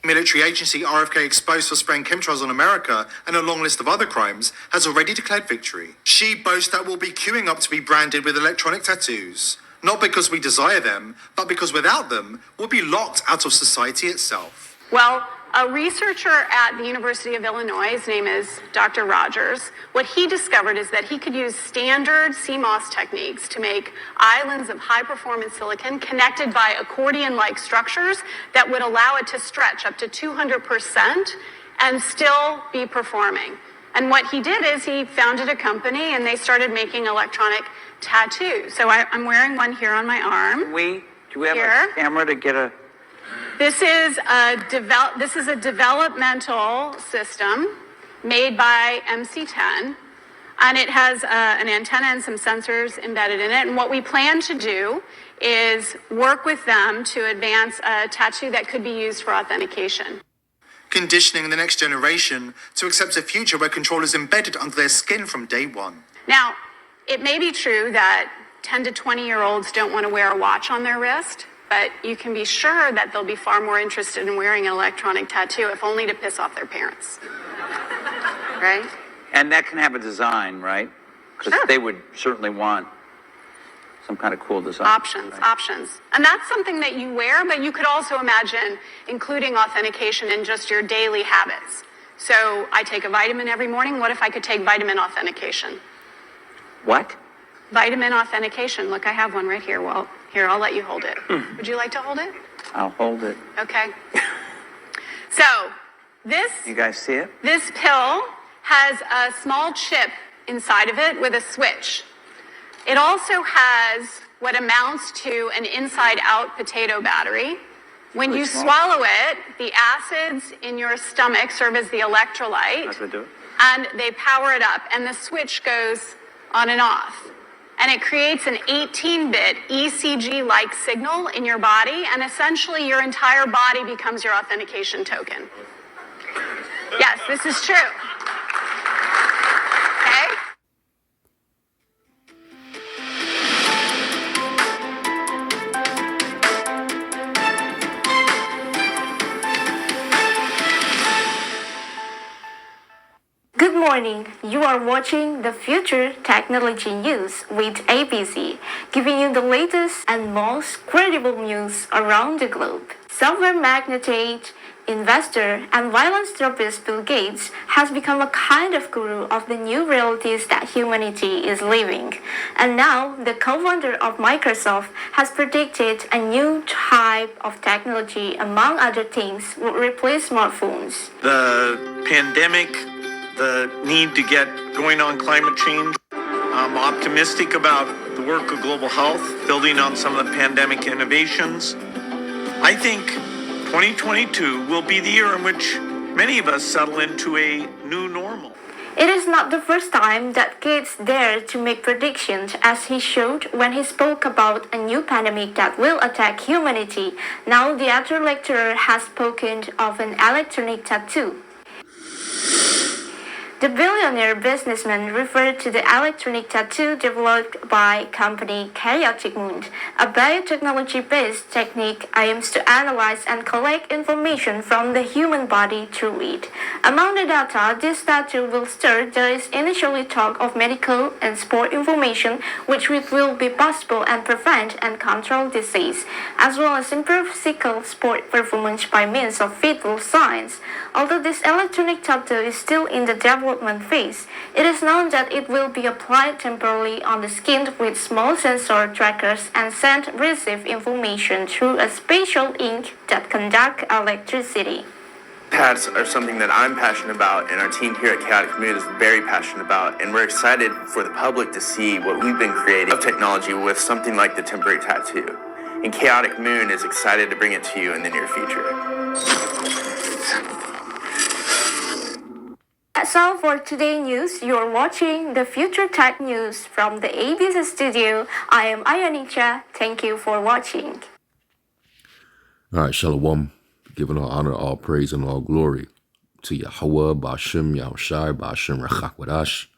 Military agency RFK, exposed for spraying chemtrails on America and a long list of other crimes, has already declared victory. She boasts that we'll be queuing up to be branded with electronic tattoos, not because we desire them, but because without them, we'll be locked out of society itself. Well, a researcher at the University of Illinois, his name is Dr. Rogers, what he discovered is that he could use standard CMOS techniques to make islands of high-performance silicon connected by accordion-like structures that would allow it to stretch up to 200% and still be performing. And what he did is he founded a company and they started making electronic tattoos. So I'm wearing one here on my arm. Do we have a camera to get a... This is a developmental system made by MC10, and it has an antenna and some sensors embedded in it. And what we plan to do is work with them to advance a tattoo that could be used for authentication. Conditioning the next generation to accept a future where control is embedded under their skin from day one. Now, it may be true that 10 to 20-year-olds don't want to wear a watch on their wrist, but you can be sure that they'll be far more interested in wearing an electronic tattoo, if only to piss off their parents. Right? And that can have a design, right? Because Sure. they would certainly want some kind of cool design. Options. And that's something that you wear, but you could also imagine including authentication in just your daily habits. So I take a vitamin every morning. What if I could take vitamin authentication? What? Vitamin authentication. Look, I have one right here. Well, here, I'll let you hold it. Would you like to hold it? I'll hold it. Okay. So this You guys see it? This pill has a small chip inside of it with a switch. It also has what amounts to an inside-out potato battery. When you swallow it, the acids in your stomach serve as the electrolyte, That's what I do it. and they power it up, and the switch goes on and off. And it creates an 18-bit ECG-like signal in your body, and essentially your entire body becomes your authentication token. Yes, this is true. Okay? Good morning. You are watching the Future Technology News with ABC, giving you the latest and most credible news around the globe. Software magnate, investor, and philanthropist Bill Gates has become a kind of guru of the new realities that humanity is living. And now, the co-founder of Microsoft has predicted a new type of technology, among other things, would replace smartphones. The pandemic, the need to get going on climate change. I'm optimistic about the work of global health, building on some of the pandemic innovations. I think 2022 will be the year in which many of us settle into a new normal. It is not the first time that Gates dared to make predictions, as he showed when he spoke about a new pandemic that will attack humanity. Now the actor lecturer has spoken of an electronic tattoo. The billionaire businessman referred to the electronic tattoo developed by company Chaotic Moon, a biotechnology-based technique aims to analyze and collect information from the human body through it. Among the data this tattoo will store, there is initially talk of medical and sport information, which will be possible and prevent and control disease, as well as improve physical sport performance by means of vital signs. Although this electronic tattoo is still in the development phase, it is known that it will be applied temporarily on the skin with small sensor trackers and send receive information through a special ink that conduct electricity. Pads are something that I'm passionate about, and our team here at Chaotic Moon is very passionate about, and we're excited for the public to see what we've been creating of technology with something like the temporary tattoo. And Chaotic Moon is excited to bring it to you in the near future. That's all for today's news. You're watching the Future Tech News from the ABC studio. I am Ayanisha. Thank you for watching. All right, Shalom. Giving all honor, all praise, and all glory to Yahweh, Ba'ashem, Yahushai, Ba'ashem, Rachakwadash.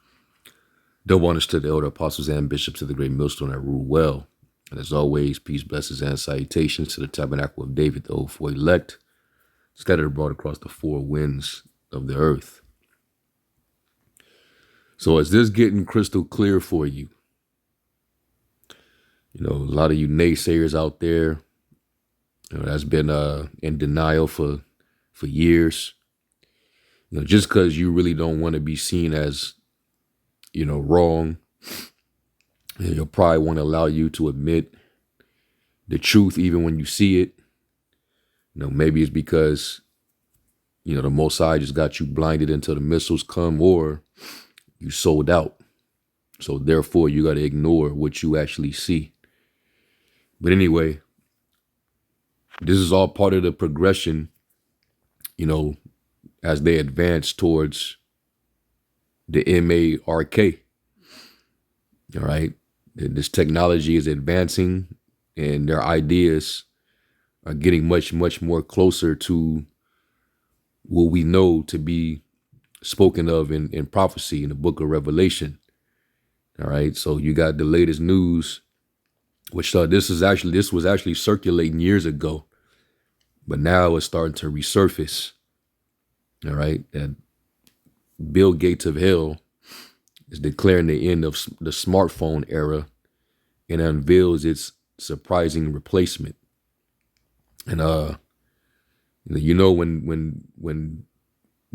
Double honors to the elder apostles and bishops of the great millstone that rule well. And as always, peace, blessings, and salutations to the tabernacle of David, the old for elect, scattered abroad across the four winds of the earth. So is this getting crystal clear for you? You know, a lot of you naysayers out there, you know, that's been in denial for years. You know, just because you really don't want to be seen as, you know, wrong, you'll probably want to allow you to admit the truth even when you see it. You know, maybe it's because, you know, the Most High just got you blinded until the missiles come, or you sold out. So therefore, you got to ignore what you actually see. But anyway, this is all part of the progression, you know, as they advance towards the MARK. All right. This technology is advancing and their ideas are getting much, much more closer to what we know to be spoken of in prophecy in the book of Revelation. All right. So you got the latest news, which this was actually circulating years ago, but now it's starting to resurface. All right. And Bill Gates of hell is declaring the end of the smartphone era and unveils its surprising replacement. And you know, when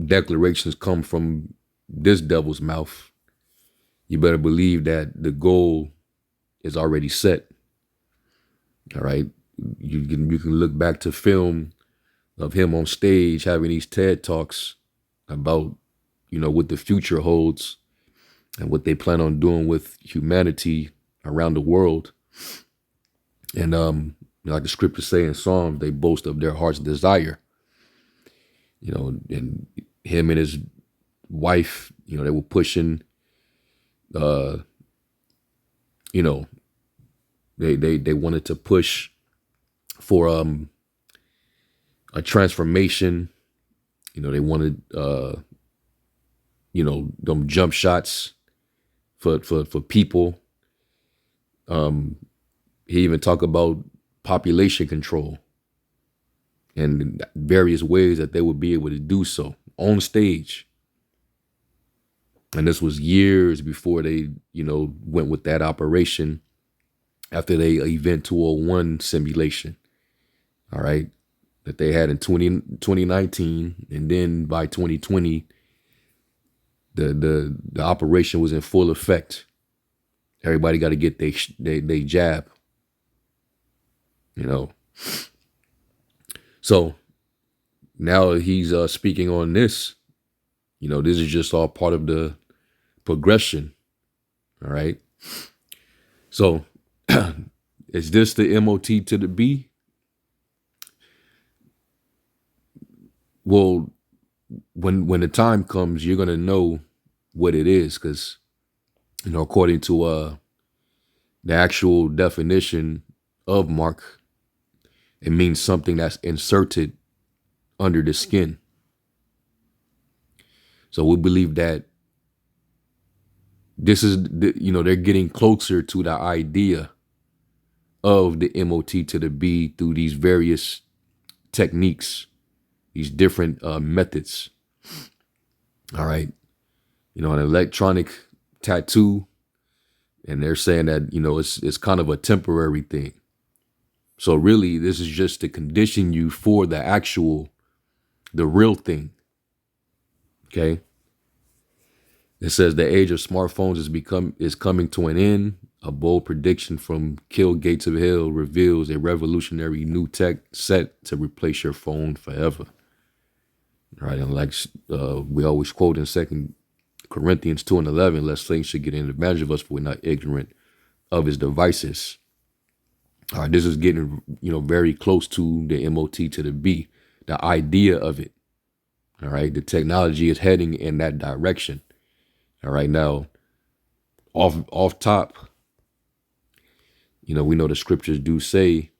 declarations come from this devil's mouth, you better believe that the goal is already set. All right. You can look back to film of him on stage having these TED Talks about, you know, what the future holds and what they plan on doing with humanity around the world. And like the scriptures say in Psalms, they boast of their heart's desire. You know, and him and his wife, you know, they were pushing, you know, they wanted to push for a transformation. You know, they wanted you know, them jump shots for people. He even talked about population control and various ways that they would be able to do so on stage. And this was years before they, you know, went with that operation after they Event 201 simulation. All right. That they had in 2019. And then by 2020, the operation was in full effect. Everybody got to get they jab, you know. So now he's speaking on this. You know, this is just all part of the progression. All right. So is this the MOT to the B? Well, when the time comes, you're going to know what it is, because, you know, according to the actual definition of mark, it means something that's inserted under the skin. So we believe that this is, you know, they're getting closer to the idea of the MOT to the B through these various techniques, these different methods. All right. You know, an electronic tattoo, and they're saying that, you know, it's kind of a temporary thing. So really, this is just to condition you for the real thing. Okay. It says the age of smartphones is coming to an end. A bold prediction from Bill Gates of hell reveals a revolutionary new tech set to replace your phone forever. All right. And like we always quote in 2 Corinthians 2:11, lest things should get an advantage of us, for we're not ignorant of his devices. All right, this is getting, you know, very close to the MOT to the B, the idea of it. All right, the technology is heading in that direction. All right, now, off top, you know, we know the scriptures do say,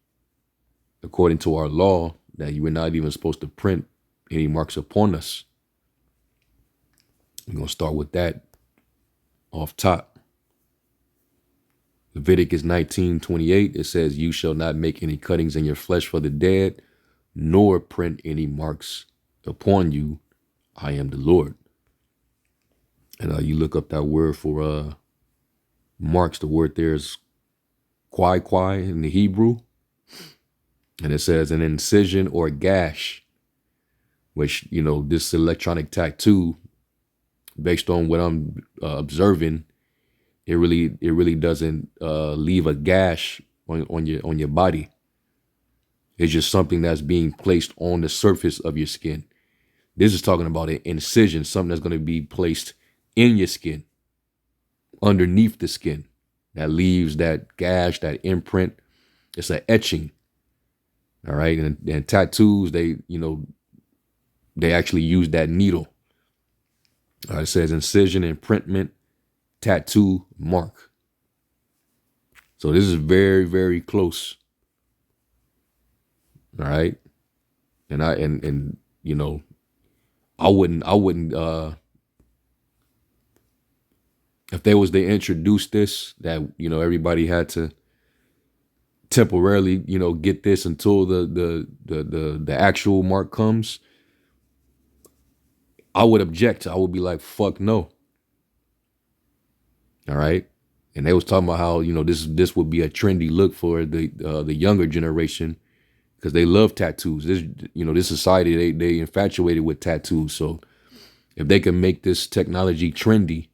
according to our law, that you were not even supposed to print any marks upon us. We're going to start with that off top. Leviticus 19:28, it says, you shall not make any cuttings in your flesh for the dead, nor print any marks upon you. I am the Lord. And you look up that word for marks. The word there is kwai in the Hebrew. And it says an incision or gash, which, you know, this electronic tattoo, based on what I'm observing, it really doesn't leave a gash on your body. It's just something that's being placed on the surface of your skin. This is talking about an incision, something that's going to be placed in your skin, underneath the skin, that leaves that gash, that imprint. It's an etching. All right. And tattoos, they actually use that needle. It says incision, imprintment, tattoo, mark. So this is very, very close. All right. And you know, I wouldn't if they was to introduce this, that, you know, everybody had to temporarily, you know, get this until the actual mark comes, I would object. I would be like, fuck no. All right. And they was talking about how, you know, this would be a trendy look for the younger generation, because they love tattoos. This society, they infatuated with tattoos. So if they can make this technology trendy,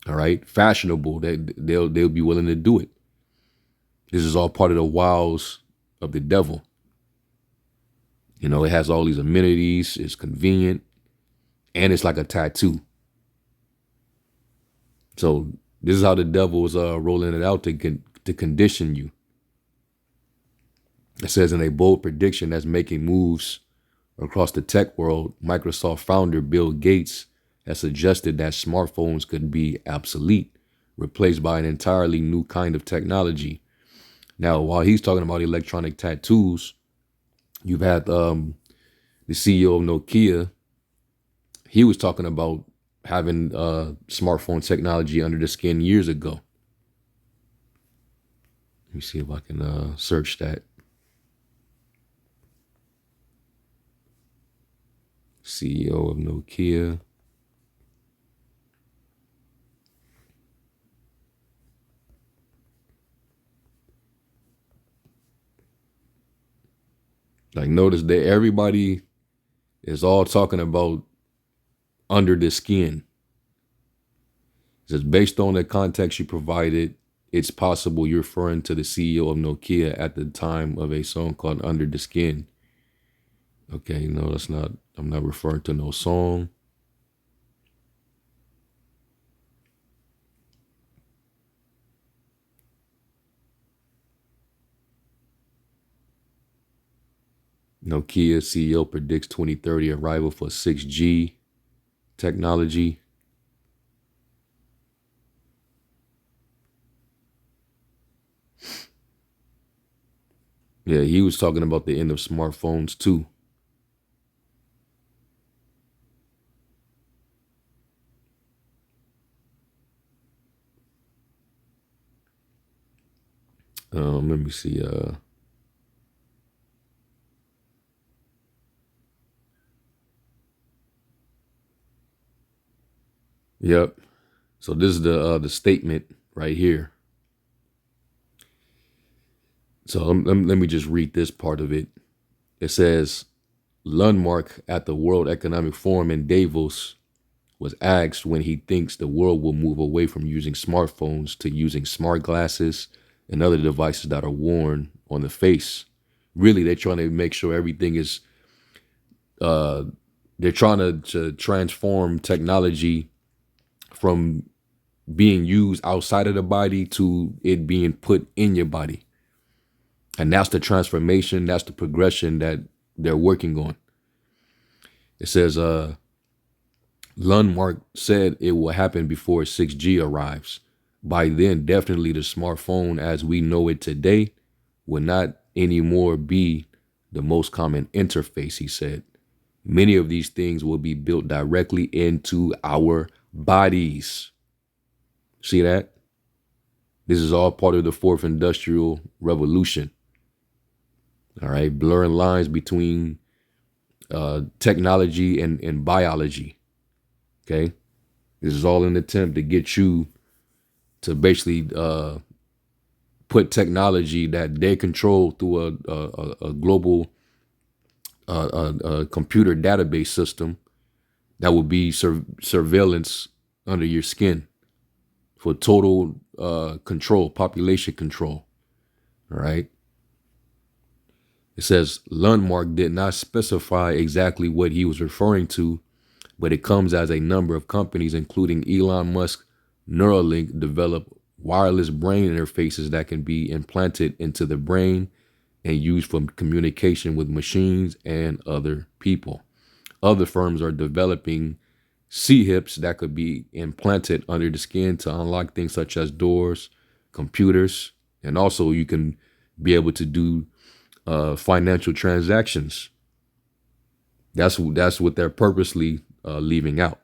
all right, fashionable, they'll be willing to do it. This is all part of the wiles of the devil. You know, it has all these amenities, it's convenient, and it's like a tattoo. So this is how the devil is rolling it out to condition you. It says in a bold prediction that's making moves across the tech world, Microsoft founder Bill Gates has suggested that smartphones could be obsolete, replaced by an entirely new kind of technology. Now, while he's talking about electronic tattoos, you've had the CEO of Nokia. He was talking about having smartphone technology under the skin years ago. Let me see if I can search that. CEO of Nokia. Like, notice that everybody is all talking about under the skin. It says, based on the context you provided, it's possible you're referring to the CEO of Nokia at the time of a song called Under the Skin. Okay, no, that's not, I'm not referring to no song. Nokia CEO predicts 2030 arrival for 6G technology. Yeah, he was talking about the end of smartphones too. Let me see. Yep. So this is the statement right here. So let me just read this part of it. It says, Lundmark at the World Economic Forum in Davos was asked when he thinks the world will move away from using smartphones to using smart glasses and other devices that are worn on the face. Really, they're trying to make sure everything is, they're trying to transform technology from being used outside of the body to it being put in your body. And that's the transformation, that's the progression that they're working on. It says, Lundmark said it will happen before 6G arrives. By then, definitely the smartphone as we know it today will not anymore be the most common interface, he said. Many of these things will be built directly into our bodies. See that? This is all part of the fourth industrial revolution. All right, blurring lines between technology and biology. Okay, this is all an attempt to get you to basically put technology that they control through a global computer database system that will be surveillance under your skin for total control, population control. All right. It says Lundmark did not specify exactly what he was referring to, but it comes as a number of companies, including Elon Musk, Neuralink, develop wireless brain interfaces that can be implanted into the brain and used for communication with machines and other people. Other firms are developing C-hips that could be implanted under the skin to unlock things such as doors, computers, and also you can be able to do financial transactions. That's what they're purposely leaving out.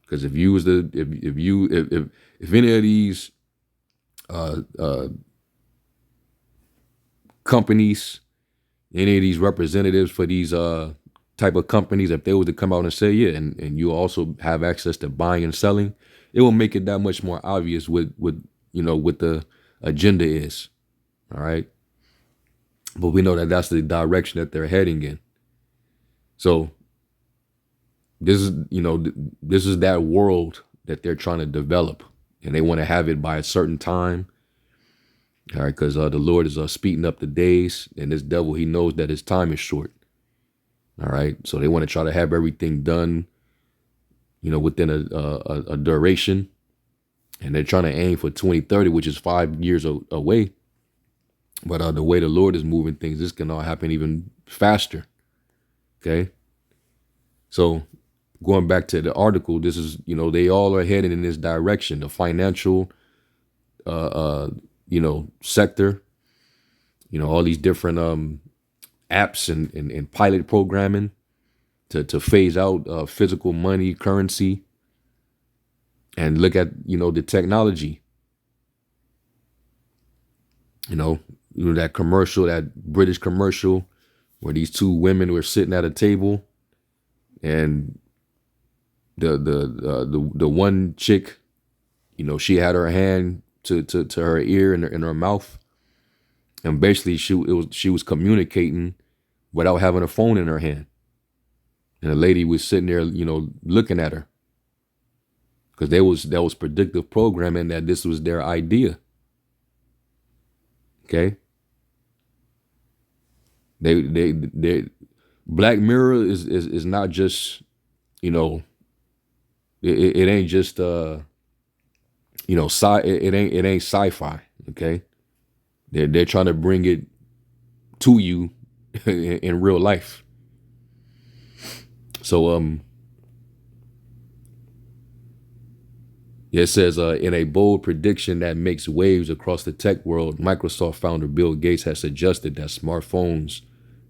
Because if you was if any of these companies, any of these representatives for these type of companies, if they were to come out and say, yeah, and you also have access to buying and selling, it will make it that much more obvious what the agenda is. All right. But we know that that's the direction that they're heading in. So this is that world that they're trying to develop, and they want to have it by a certain time. All right, because the Lord is speeding up the days, and this devil, he knows that his time is short. All right, so they want to try to have everything done, within a duration, and they're trying to aim for 2030, which is 5 years away. But the way the Lord is moving things, this can all happen even faster. Okay. So going back to the article, this is, they all are heading in this direction. The financial, sector, all these different apps and pilot programming to phase out physical money, currency, and look at, the technology. That commercial, that British commercial, where these two women were sitting at a table, and the one chick, she had her hand to her ear and in her mouth, and basically she was communicating without having a phone in her hand, and the lady was sitting there, looking at her, because that was predictive programming that this was their idea. Okay. They Black Mirror is not just, it ain't just it ain't sci-fi. Okay. They're trying to bring it to you in real life. So it says, in a bold prediction that makes waves across the tech world, Microsoft founder Bill Gates has suggested that smartphones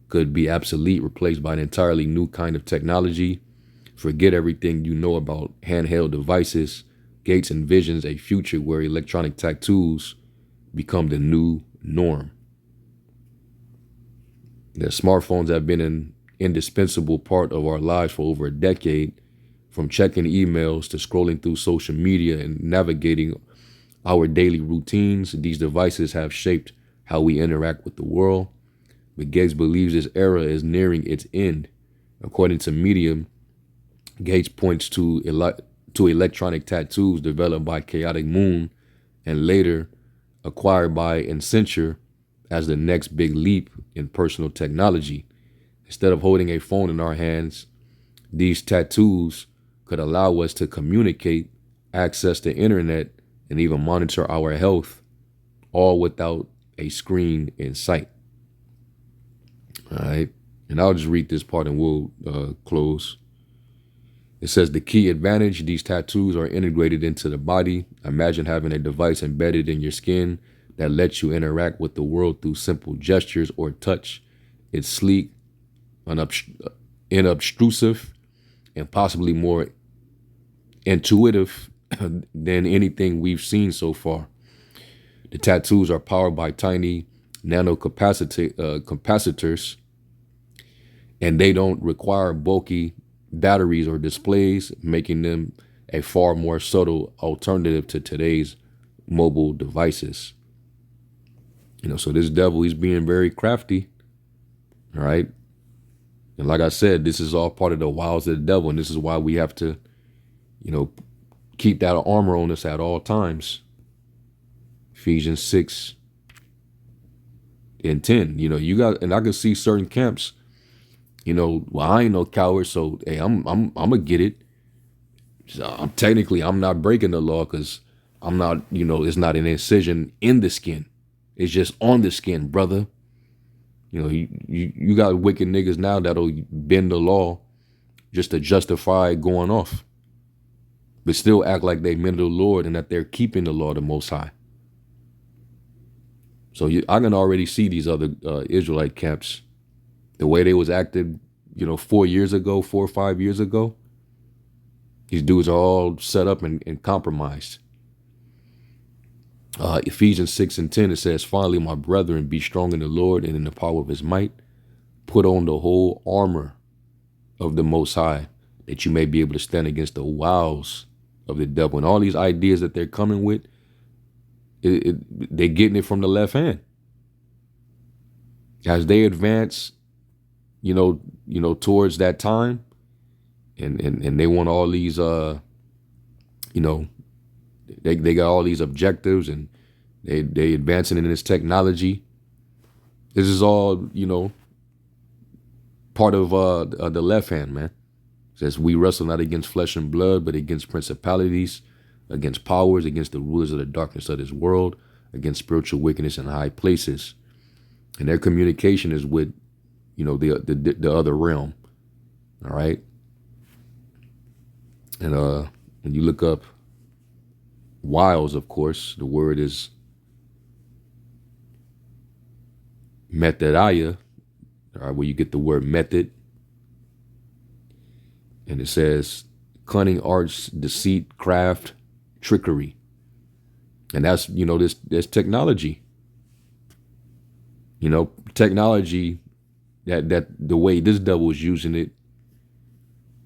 could be obsolete, replaced by an entirely new kind of technology. Forget everything you know about handheld devices. Gates envisions a future where electronic tattoos become the new norm. The smartphones have been an indispensable part of our lives for over a decade. From checking emails to scrolling through social media and navigating our daily routines, these devices have shaped how we interact with the world. But Gates believes this era is nearing its end. According to Medium, Gates points to electronic tattoos developed by Chaotic Moon and later acquired by Accenture as the next big leap in personal technology. Instead of holding a phone in our hands, these tattoos could allow us to communicate, access the internet, and even monitor our health, all without a screen in sight. All right. And I'll just read this part and we'll close. It says the key advantage, these tattoos are integrated into the body. Imagine having a device embedded in your skin that lets you interact with the world through simple gestures or touch. It's sleek, inobtrusive, and possibly more intuitive than anything we've seen so far. The tattoos are powered by tiny capacitors, and they don't require bulky batteries or displays, making them a far more subtle alternative to today's mobile devices. So this devil, he's being very crafty. All right. And like I said, this is all part of the wiles of the devil. And this is why we have to, keep that armor on us at all times. Ephesians 6 and 10. And I can see certain camps, well, I ain't no coward, so hey, I'm gonna get it. So I'm not breaking the law because I'm not, it's not an incision in the skin. It's just on the skin, brother. You got wicked niggas now that'll bend the law just to justify going off, but still act like they men of the Lord and that they're keeping the law of the Most High. So I can already see these other Israelite camps, the way they was acted, 4 or 5 years ago. These dudes are all set up and compromised. Ephesians 6 and 10, it says, finally, my brethren, be strong in the Lord and in the power of his might. Put on the whole armor of the Most High, that you may be able to stand against the wiles of the devil. And all these ideas that they're coming with, they're getting it from the left hand. As they advance, towards that time, and they want all these, they got all these objectives, and they advancing in this technology. This is all, part of the left hand, man. It says we wrestle not against flesh and blood, but against principalities, against powers, against the rulers of the darkness of this world, against spiritual wickedness in high places. And their communication is with, the other realm. All right. And when you look up wiles, of course, the word is methodaya, all right, where you get the word method. And it says cunning arts, deceit, craft, trickery. And that's, this technology. Technology that the way this devil is using it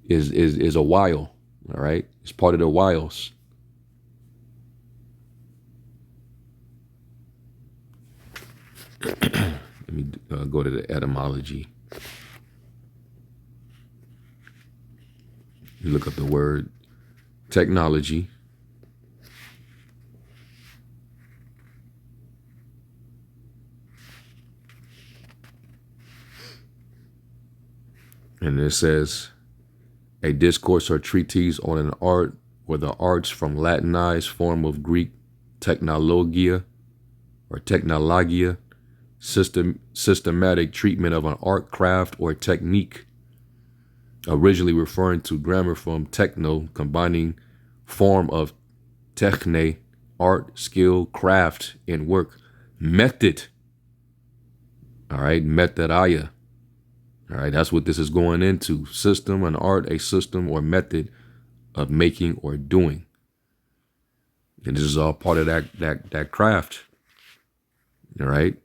is a wile. All right. It's part of the wiles. Let me go to the etymology. You look up the word technology. And it says, a discourse or treatise on an art or the arts from Latinized form of Greek technologia or technologia, systematic treatment of an art, craft, or technique, originally referring to grammar from techno, combining form of techne, art, skill, craft, and work. Method. All right, methodaya. All right, that's what this is going into. System, an art, a system or method of making or doing. And this is all part of that craft. All right.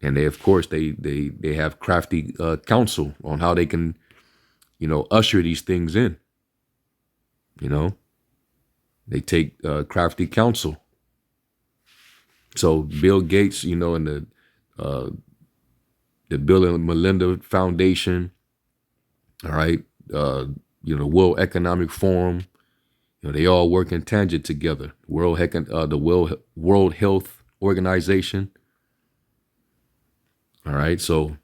And they, of course, they have crafty counsel on how they can, usher these things in. They take crafty counsel. So Bill Gates, and the Bill and Melinda Foundation, all right, the World Economic Forum, they all work in tangent together. The World Health Organization. All right, so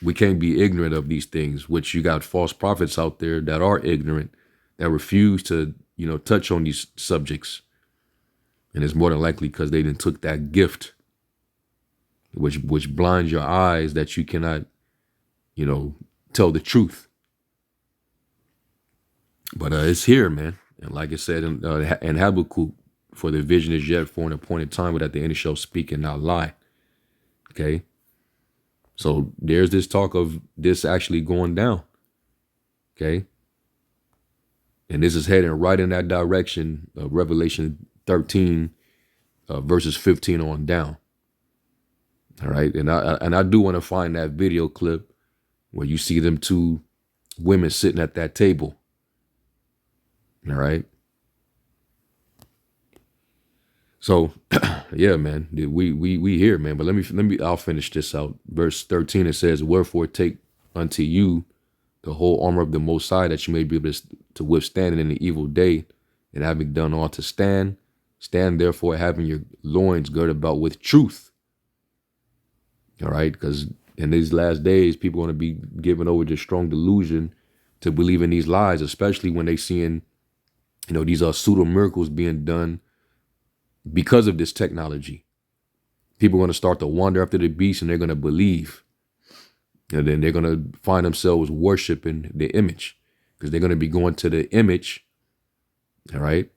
we can't be ignorant of these things, which you got false prophets out there that are ignorant, that refuse to, touch on these subjects. And it's more than likely because they didn't took that gift, which blinds your eyes that you cannot, tell the truth. But it's here, man. And like I said in Habakkuk, for the vision is yet for an appointed time, but at the end it shall speak and not lie. Okay. So there's this talk of this actually going down. Okay. And this is heading right in that direction of Revelation 13, verses 15 on down. All right. And I do want to find that video clip where you see them two women sitting at that table. All right. So, yeah, man, we here, man. But I'll finish this out. Verse 13, it says, "Wherefore take unto you the whole armor of the Most High, that you may be able to withstand in the evil day, and having done all to stand, stand therefore having your loins girded about with truth." All right, because in these last days, people are going to be given over to strong delusion to believe in these lies, especially when they seeing, these pseudo miracles being done because of this technology. People are going to start to wander after the beast, and they're going to believe. And then they're going to find themselves worshiping the image, because they're going to be going to the image. All right.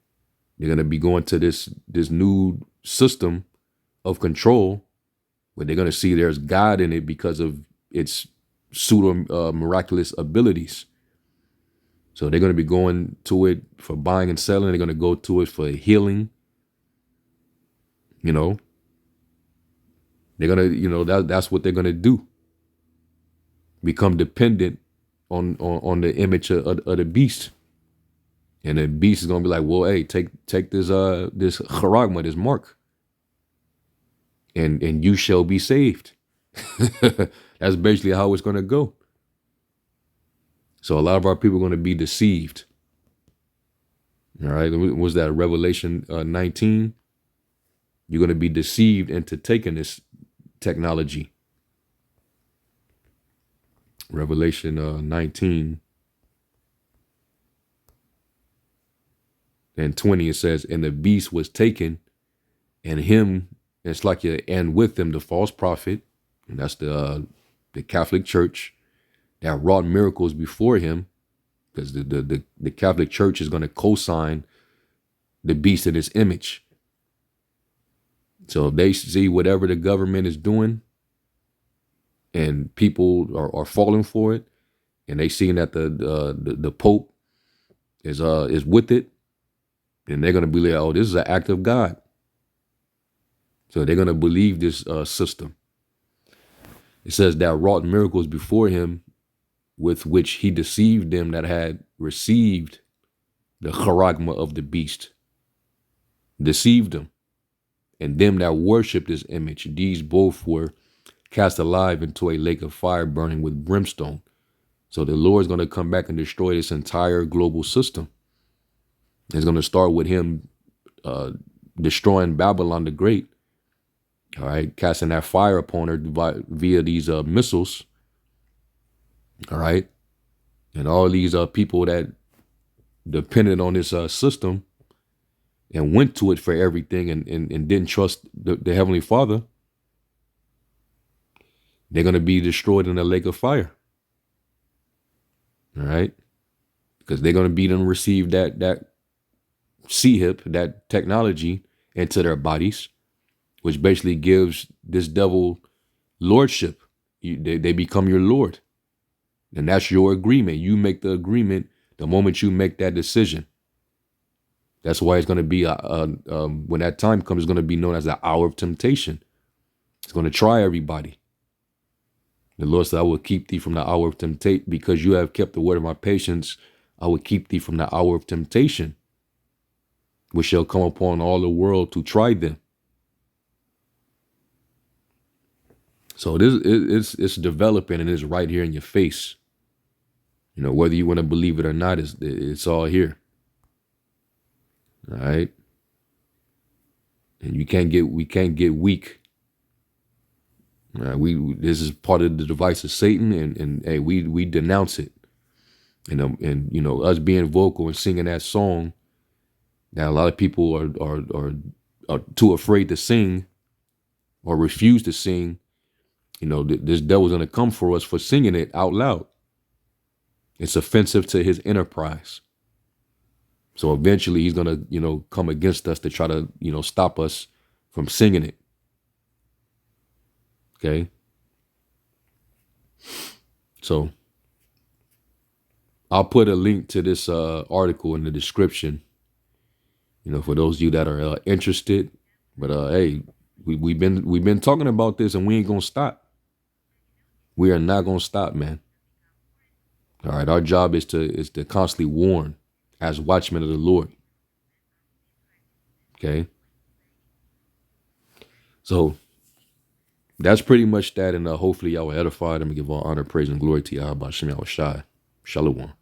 They're going to be going to this new system of control, where they're going to see there's God in it because of its pseudo miraculous abilities. So they're going to be going to it for buying and selling. They're going to go to it for healing. They're going to, that's what they're going to do. Become dependent on the image of the beast. And the beast is going to be like, well, hey, take this charagma, this mark, and you shall be saved. That's basically how it's going to go. So a lot of our people are going to be deceived. All right. Was that Revelation 19? You're going to be deceived into taking this technology. Revelation 19 and 20, it says, "And the beast was taken, and him," it's like, and with him the false prophet, and that's the Catholic Church, that wrought miracles before him, because the Catholic Church is going to co-sign the beast in his image. So if they see whatever the government is doing, and people are falling for it, and they seeing that the Pope is with it, then they're going to be like, oh, this is an act of God. So they're going to believe this system. It says that wrought miracles before him, with which he deceived them that had received the charagma of the beast. Deceived them. And them that worshipped his image, these both were cast alive into a lake of fire burning with brimstone. So the Lord's going to come back and destroy this entire global system. It's going to start with him destroying Babylon the Great. All right, casting that fire upon her via these missiles. All right, and all these people that depended on this system and went to it for everything, and didn't trust the Heavenly Father, they're going to be destroyed in a lake of fire. All right, because they're going to be them receive that C-hip, that technology, into their bodies, which basically gives this devil lordship. They become your Lord. And that's your agreement. You make the agreement the moment you make that decision. That's why it's going to be, when that time comes, it's going to be known as the hour of temptation. It's going to try everybody. The Lord said, I will keep thee from the hour of temptation. Because you have kept the word of my patience, I will keep thee from the hour of temptation, which shall come upon all the world to try them. So it's developing, and it's right here in your face. Whether you want to believe it or not, it's all here. All right. And we can't get weak. All right? This is part of the device of Satan, and hey, we denounce it. And us being vocal and singing that song, that a lot of people are too afraid to sing or refuse to sing. This devil's going to come for us for singing it out loud. It's offensive to his enterprise. So eventually he's going to, come against us to try to, stop us from singing it. Okay. So I'll put a link to this article in the description, for those of you that are interested. But hey, We've been talking about this, and we ain't gonna stop. We are not gonna stop, man. All right, our job is to constantly warn as watchmen of the Lord. Okay. So that's pretty much that, and hopefully y'all were edified. I'm gonna give all honor, praise, and glory to Yahweh Shem Yahweh Shai. Shalom.